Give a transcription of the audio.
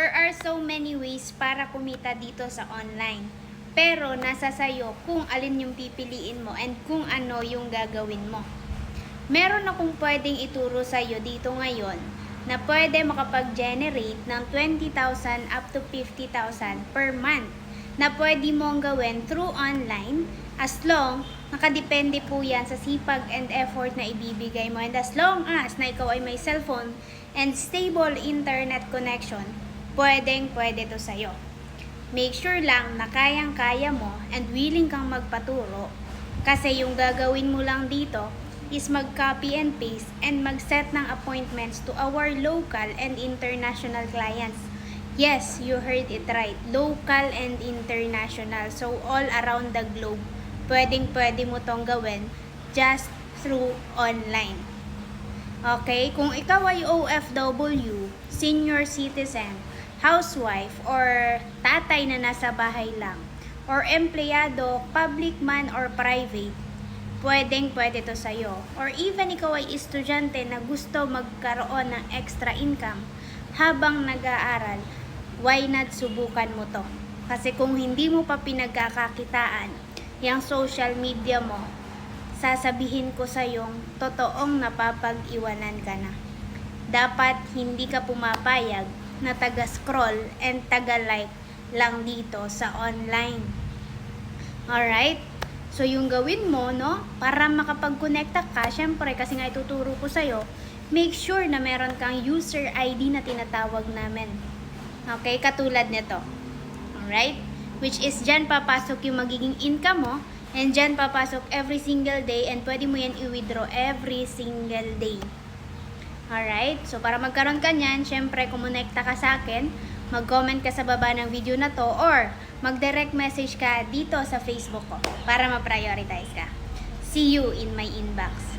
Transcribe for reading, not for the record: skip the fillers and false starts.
There are so many ways para kumita dito sa online. Pero nasa sayo kung alin yung pipiliin mo and kung ano yung gagawin mo. Meron akong pwedeng ituro sa iyo dito ngayon na pwede makapag-generate ng 20,000 up to 50,000 per month na pwede mong gawin through online as long nakadepende po yan sa sipag and effort na ibibigay mo, and as long as na ikaw ay may cellphone and stable internet connection, pwede to sa'yo. Make sure lang na kayang-kaya mo and willing kang magpaturo, kasi yung gagawin mo lang dito is mag-copy and paste and mag-set ng appointments to our local and international clients. Yes, you heard it right. Local and international. So, all around the globe. Pwede mo tong gawin just through online. Okay? Kung ikaw ay OFW, senior citizen, housewife, or tatay na nasa bahay lang, or empleyado, public man or private, pwede to sa'yo. Or even ikaw ay estudyante na gusto magkaroon ng extra income habang nag-aaral, why not subukan mo to? Kasi kung hindi mo pa pinagkakakitaan yung social media mo, sasabihin ko sa yung totoong napapag-iwanan ka na. Dapat hindi ka pumapayag na taga-scroll and taga-like lang dito sa online. Alright? So, yung gawin mo, no, para makapag-connecta ka, syempre, kasi nga ituturo ko sa'yo, make sure na meron kang user ID na tinatawag namin. Okay? Katulad nito. Alright? Which is, dyan papasok yung magiging income mo, and dyan papasok every single day, and pwede mo yan i-withdraw every single day. Alright? So, para magkaroon ka nyan, syempre, kumonekta ka sa akin, mag-comment ka sa baba ng video na to, or mag-direct message ka dito sa Facebook ko para ma-prioritize ka. See you in my inbox.